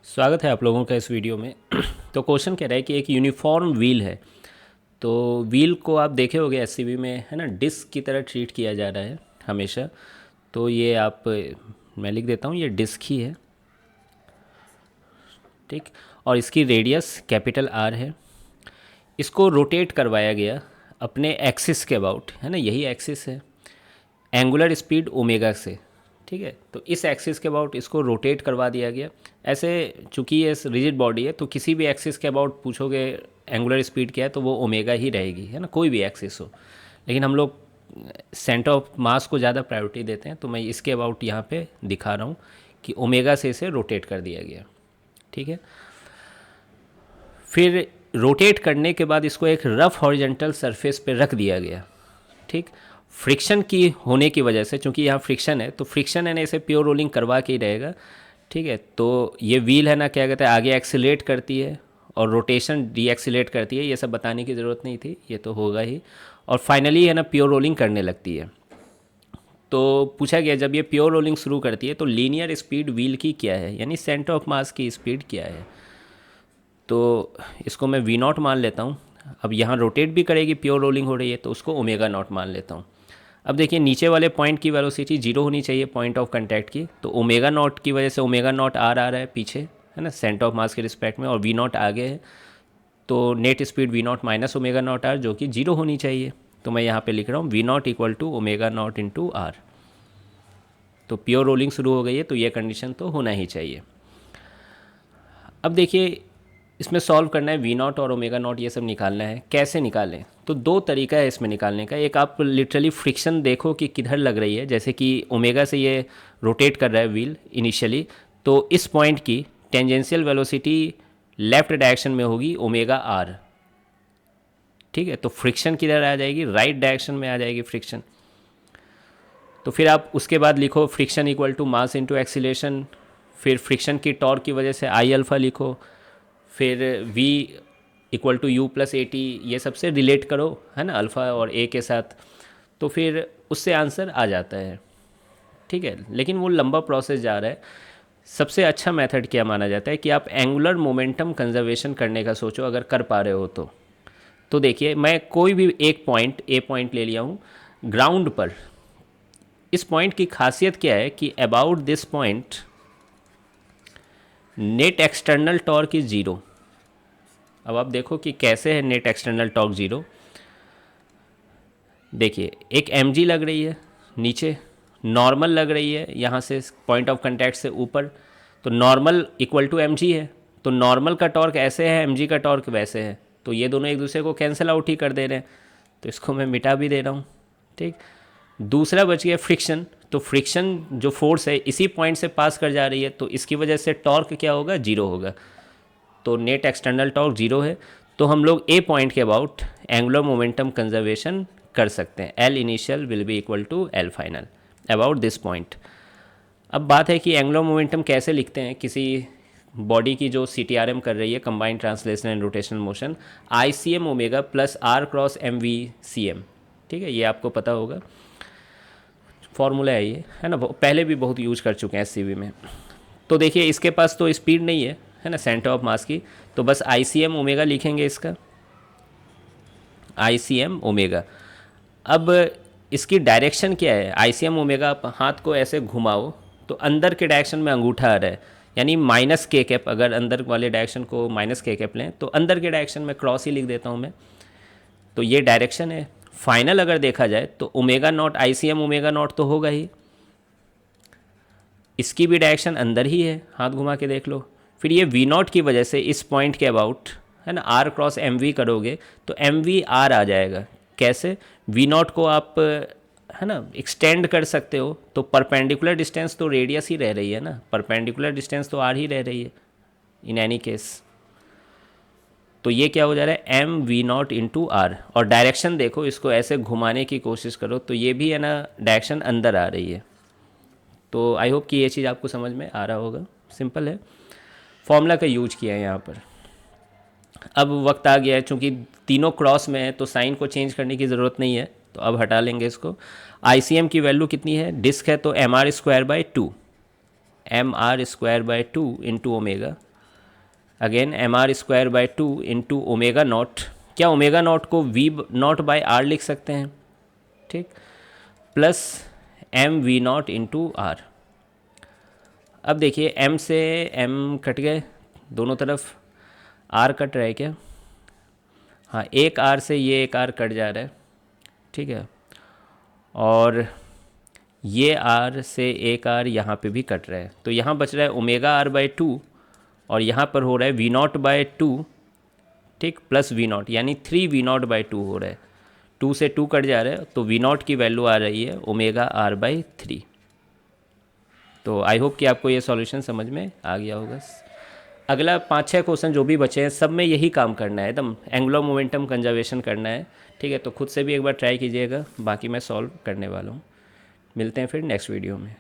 स्वागत है आप लोगों का इस वीडियो में। तो क्वेश्चन कह रहा है कि एक यूनिफॉर्म व्हील है। तो व्हील को आप देखे होंगे एससीबी में, है ना, डिस्क की तरह ट्रीट किया जा रहा है हमेशा। तो ये आप, मैं लिख देता हूँ, ये डिस्क ही है, ठीक। और इसकी रेडियस कैपिटल आर है। इसको रोटेट करवाया गया अपने एक्सिस के अबाउट, है ना, यही एक्सिस है, एंगुलर स्पीड ओमेगा से, ठीक है। तो इस एक्सिस के अबाउट इसको रोटेट करवा दिया गया। ऐसे चूंकि ये रिजिड बॉडी है तो किसी भी एक्सिस के अबाउट पूछोगे एंगुलर स्पीड क्या है तो वो ओमेगा ही रहेगी, है ना, कोई भी एक्सिस हो। लेकिन हम लोग सेंटर ऑफ मास को ज़्यादा प्रायोरिटी देते हैं, तो मैं इसके अबाउट यहाँ पे दिखा रहा हूँ कि ओमेगा से इसे रोटेट कर दिया गया, ठीक है। फिर रोटेट करने के बाद इसको एक रफ हॉरिजेंटल सरफेस पे रख दिया गया, ठीक। फ्रिक्शन की होने की वजह से, चूंकि यहाँ फ्रिक्शन है तो फ्रिक्शन है ना, इसे प्योर रोलिंग करवा के ही रहेगा, ठीक है। तो ये व्हील है ना, क्या कहते हैं, आगे एक्सीलरेट करती है और रोटेशन डी एक्सीलरेट करती है। ये सब बताने की ज़रूरत नहीं थी, ये तो होगा ही। और फाइनली है ना प्योर रोलिंग करने लगती है। तो पूछा गया जब ये प्योर रोलिंग शुरू करती है तो लीनियर स्पीड व्हील की क्या है, यानी सेंटर ऑफ मास की स्पीड क्या है। तो इसको मैं वी नॉट मान लेता हूँ। अब यहाँ रोटेट भी करेगी, प्योर रोलिंग हो रही है, तो उसको ओमेगा नॉट मान लेता हूँ। अब देखिए नीचे वाले पॉइंट की वेलोसिटी जीरो होनी चाहिए, पॉइंट ऑफ कांटेक्ट की, तो ओमेगा नॉट की वजह से ओमेगा नॉट आर आ रहा है पीछे, है ना, सेंटर ऑफ मास के रिस्पेक्ट में, और वी नॉट आगे है। तो net speed v naught minus omega naught r, जो कि जीरो होनी चाहिए। तो मैं यहाँ पे लिख रहा हूँ v naught equal to omega naught into r. तो प्योर रोलिंग शुरू हो गई है, तो ये कंडीशन तो होना ही चाहिए। अब देखिए इसमें सॉल्व करना है, वी नॉट और ओमेगा नॉट ये सब निकालना है। कैसे निकालें, तो दो तरीका है इसमें निकालने का। एक, आप लिटरली फ्रिक्शन देखो कि किधर लग रही है, जैसे कि ओमेगा से ये रोटेट कर रहा है व्हील इनिशियली, तो इस पॉइंट की टेंजेंशियल वेलोसिटी लेफ्ट डायरेक्शन में होगी ओमेगा आर, ठीक है। तो फ्रिक्शन किधर आ जाएगी, राइट डायरेक्शन में आ जाएगी फ्रिक्शन। तो फिर आप उसके बाद लिखो friction equal to mass into acceleration, फिर फ्रिक्शन की टॉर्क की वजह से आई अल्फ़ा लिखो, फिर v equal to u plus a t, ये सबसे रिलेट करो, है ना, अल्फ़ा और ए के साथ। तो फिर उससे आंसर आ जाता है, ठीक है। लेकिन वो लंबा प्रोसेस जा रहा है। सबसे अच्छा मेथड क्या माना जाता है कि आप एंगुलर मोमेंटम कंजर्वेशन करने का सोचो, अगर कर पा रहे हो तो देखिए मैं कोई भी एक पॉइंट, ए पॉइंट ले लिया हूँ ग्राउंड पर। इस पॉइंट की खासियत क्या है कि about this point net external torque is zero. अब आप देखो कि कैसे है नेट एक्सटर्नल टॉर्क ज़ीरो। देखिए एक एम लग रही है नीचे, नॉर्मल लग रही है यहाँ से पॉइंट ऑफ कांटेक्ट से ऊपर, तो नॉर्मल इक्वल टू एम है। तो नॉर्मल का टॉर्क ऐसे है, एम का टॉर्क वैसे है, तो ये दोनों एक दूसरे को कैंसिल आउट ही कर दे रहे हैं। तो इसको मैं मिटा भी दे रहा हूँ, ठीक। दूसरा बच गया फ्रिक्शन। तो फ्रिक्शन जो फोर्स है इसी पॉइंट से पास कर जा रही है, तो इसकी वजह से टॉर्क क्या होगा, जीरो होगा। तो नेट एक्सटर्नल टॉर्क जीरो है। तो हम लोग ए पॉइंट के अबाउट एंगुलर मोमेंटम कंजर्वेशन कर सकते हैं। L initial will be equal to L final about this point. अब बात है कि एंगुलर मोमेंटम कैसे लिखते हैं किसी बॉडी की जो सी कर रही है, combined translation and rotational motion, I C M omega plus r cross m v C M, ठीक है। ये आपको पता होगा, फॉर्मूला है ये, है ना, पहले भी बहुत यूज कर चुके हैं एस में। तो देखिए इसके पास तो स्पीड नहीं है ना, सेंटर ऑफ मास की, तो बस आई सी एम ओमेगा लिखेंगे इसका, आई सी एम ओमेगा। अब इसकी डायरेक्शन क्या है, आई सी एम ओमेगा, आप हाथ को ऐसे घुमाओ तो अंदर के डायरेक्शन में अंगूठा आ रहा है, यानी माइनस के कैप। अगर अंदर वाले डायरेक्शन को माइनस के कैप लें तो अंदर के डायरेक्शन में क्रॉस ही लिख देता हूँ मैं। तो ये डायरेक्शन है। फाइनल अगर देखा जाए तो omega naught I C M omega naught तो होगा ही, इसकी भी डायरेक्शन अंदर ही है, हाथ घुमा के देख लो। फिर ये वी नॉट की वजह से इस पॉइंट के अबाउट, है ना, आर क्रॉस एम वी करोगे तो एम वी आर आ जाएगा। कैसे, वी नॉट को आप, है ना, एक्सटेंड कर सकते हो, तो परपेंडिकुलर डिस्टेंस तो रेडियस ही रह रही है ना, परपेंडिकुलर डिस्टेंस तो आर ही रह रही है इन एनी केस। तो ये क्या हो जा रहा है, m v naught into r. और डायरेक्शन देखो, इसको ऐसे घुमाने की कोशिश करो तो ये भी, है ना, डायरेक्शन अंदर आ रही है। तो आई होप कि ये चीज़ आपको समझ में आ रहा होगा, सिंपल है। फॉर्मूला का यूज किया है यहाँ पर। अब वक्त आ गया है, चूँकि तीनों क्रॉस में है तो साइन को चेंज करने की ज़रूरत नहीं है, तो अब हटा लेंगे इसको। आई सी एम की वैल्यू कितनी है, डिस्क है तो m r square by two, m r square by two into omega, again m r square by 2 into omega naught, क्या ओमेगा नॉट को वी नॉट बाई आर लिख सकते हैं, ठीक, plus m v naught into r. अब देखिए m से m cut गए दोनों तरफ, r कट रहा है क्या, हाँ एक r से ये एक r कट जा रहा है, ठीक है, और ये r से एक r यहाँ पे भी कट रहा है, तो यहाँ बच रहा है ओमेगा r बाई 2 और यहाँ पर हो रहा है वी नॉट बाई 2, ठीक, प्लस वी नॉट, यानी 3 वी नॉट बाई 2 हो रहा है, 2 से 2 कट जा रहा है, तो वी नॉट की वैल्यू आ रही है ओमेगा r बाई 3। तो आई होप कि आपको ये सॉल्यूशन समझ में आ गया होगा। अगला 5-6 क्वेश्चन जो भी बचे हैं सब में यही काम करना है, एकदम एंगुलर मोमेंटम कंजर्वेशन करना है, ठीक है, तो खुद से भी एक बार ट्राई कीजिएगा, बाकी मैं सॉल्व करने वाला हूँ। मिलते हैं फिर नेक्स्ट वीडियो में।